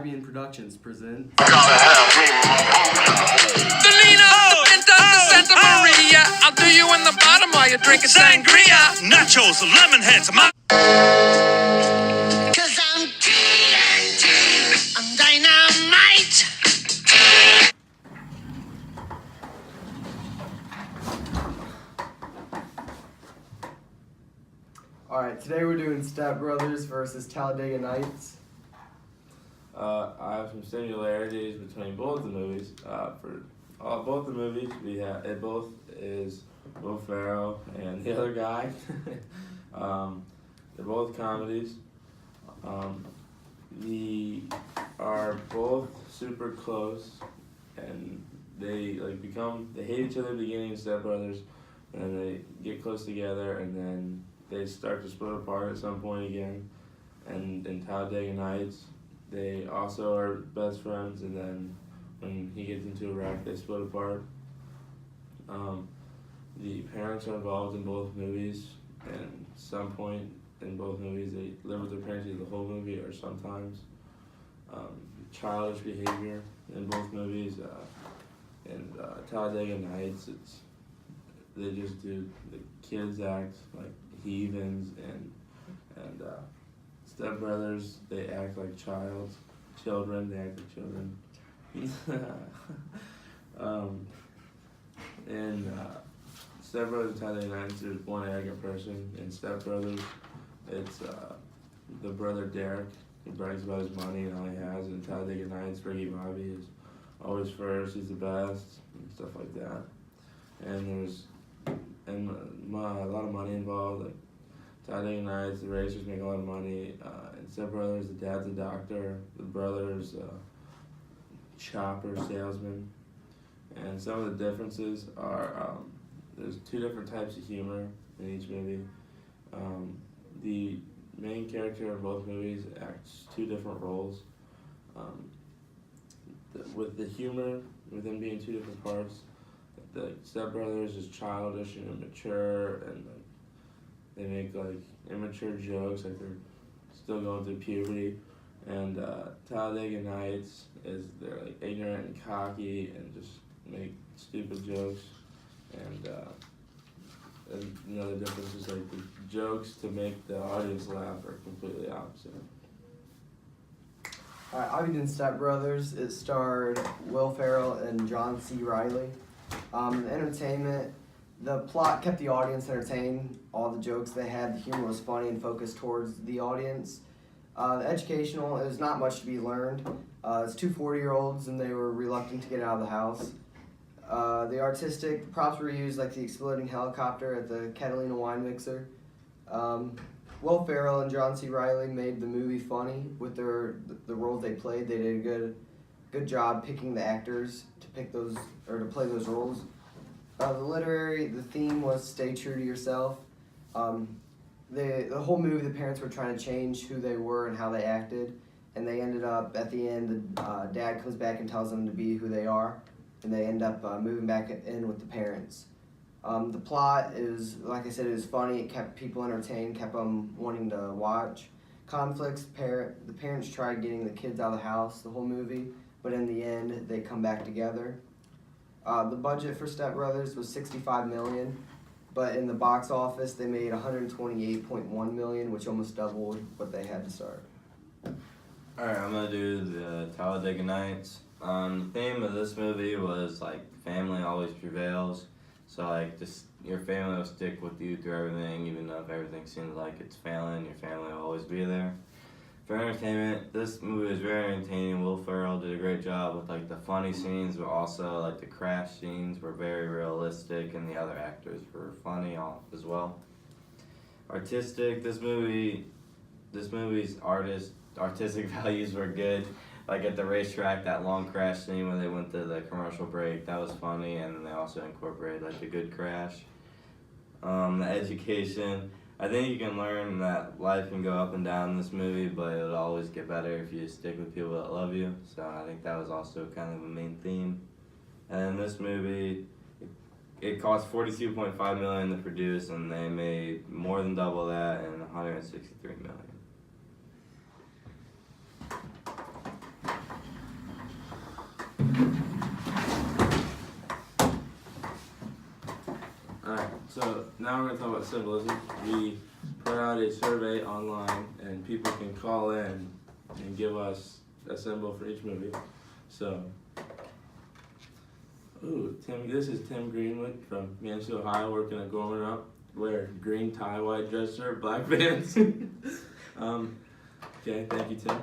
Albion Productions presents. Delina, enter the Santa Maria. I'll do you in the bottom while you're drinking sangria. Nachos, lemon heads, Cause I'm TNT, I'm dynamite. Alright, today we're doing Step Brothers versus Talladega Nights. I have some similarities between both the movies. For both the movies, it both is Will Ferrell and the other guy. They're both comedies. They are both super close, and they hate each other at the beginning of Step Brothers, and then they get close together, and then they start to split apart at some point again. And in Talladega Nights, they also are best friends, and then when he gets into a wreck, they split apart. The parents are involved in both movies, and at some point in both movies, they live with their parents either the whole movie or sometimes. Childish behavior in both movies. In Talladega Nights, they just do, the kids act like heathens, and Step Brothers, they act like children, they act like children. In Step Brothers and Talladega Nights, there's one arrogant person. In Step Brothers, it's the brother Derek. He brags about his money and all he has. In Talladega Nights, Ricky Bobby is always first, he's the best, and stuff like that. And there's a lot of money involved. Like Talladega Nights, the racers make a lot of money. In Step Brothers, the dad's a doctor, the brother's a chopper salesman. And some of the differences are, there's two different types of humor in each movie. The main character in both movies acts two different roles. With the humor, with them being two different parts, the Step Brothers is childish and immature, and they make immature jokes, like they're still going through puberty. And Talladega Nights is they're ignorant and cocky and just make stupid jokes. And another difference is the jokes to make the audience laugh are completely opposite. Alright, I did Step Brothers. It starred Will Ferrell and John C. Reilly. Entertainment, the plot kept the audience entertained. All the jokes they had, the humor was funny and focused towards the audience. The educational, it was not much to be learned. It's two 40-year-olds, and they were reluctant to get out of the house. The artistic, the props were used like the exploding helicopter at the Catalina wine mixer. Will Ferrell and John C. Reilly made the movie funny with the roles they played. They did a good job picking the actors to play those roles. The theme was stay true to yourself. The whole movie, the parents were trying to change who they were and how they acted, and they ended up, at the end, the dad comes back and tells them to be who they are, and they end up moving back in with the parents. The plot is, like I said, it was funny. It kept people entertained, kept them wanting to watch. Conflicts, the parents tried getting the kids out of the house the whole movie, but in the end, they come back together. The budget for Step Brothers was $65 million, but in the box office, they made $128.1 million, which almost doubled what they had to start. Alright, I'm gonna do the Talladega Nights. The theme of this movie was family always prevails. So just your family will stick with you through everything, even though if everything seems like it's failing, your family will always be there. For entertainment, this movie was very entertaining. Will Ferrell did a great job with the funny scenes, but also the crash scenes were very realistic, and the other actors were funny as well. Artistic, this movie's artistic values were good. At the racetrack, that long crash scene when they went to the commercial break, that was funny, and then they also incorporated a good crash. The education, I think you can learn that life can go up and down in this movie, but it'll always get better if you stick with people that love you. So I think that was also kind of a main theme. And this movie, it cost $42.5 million to produce, and they made more than double that in $163 million. So now we're gonna talk about symbolism. We put out a survey online, and people can call in and give us a symbol for each movie. So, this is Tim Greenwood from Mansfield, Ohio, working at Gorman Up. Wear green tie, white dress shirt, black pants. Okay, thank you, Tim.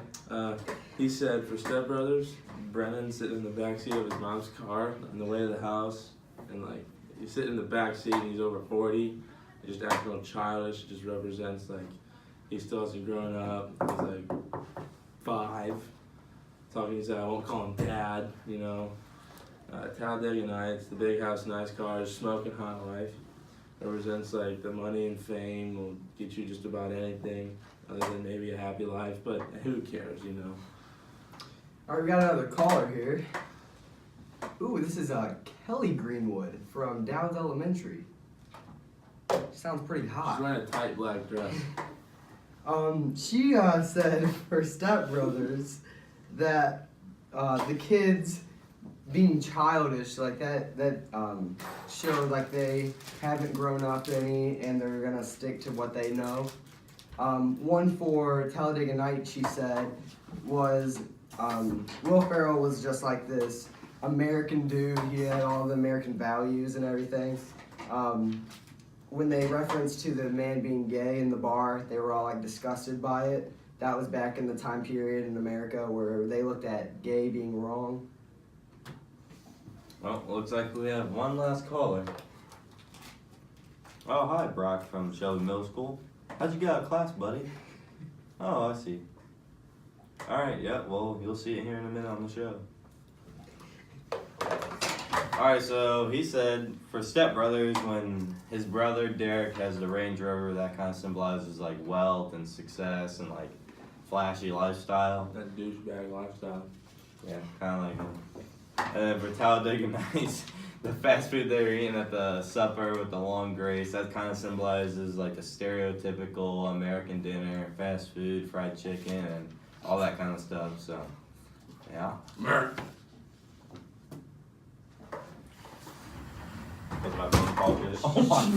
He said for Step Brothers, Brennan sitting in the backseat of his mom's car on the way to the house, and like he's sitting in the back seat and he's over 40, just acting all childish. It just represents like he still hasn't grown up. He's like 5, talking. He said, "I won't call him Dad," you know. Talladega Nights, the big house, nice cars, smoking hot life. Represents like the money and fame will get you just about anything, other than maybe a happy life. But who cares, you know? All right, we got another caller here. Ooh, this is Kelly Greenwood from Downs Elementary. Sounds pretty She's hot. wearing a tight black dress. She said for Step Brothers that the kids being childish, like that showed like they haven't grown up any and they're gonna stick to what they know. One for Talladega Night, she said, was Will Ferrell was just like this American dude. He had all the American values and everything. When they referenced to the man being gay in the bar, they were all like disgusted by it. That was back in the time period in America where they looked at gay being wrong. Well, looks like we have one last caller. Oh, hi, Brock from Shelby Middle School. How'd you get out of class, buddy? Oh, I see. Alright, yeah, well, you'll see it here in a minute on the show. Alright, so he said for Step Brothers, when his brother Derek has the Range Rover, that kind of symbolizes like wealth and success and like flashy lifestyle. That douchebag lifestyle. Yeah, kind of like him. And then for Talladega Nights, the fast food they were eating at the supper with the long grace, that kind of symbolizes like a stereotypical American dinner, fast food, fried chicken, and all that kind of stuff. So, yeah. Was my phone call good? Oh my.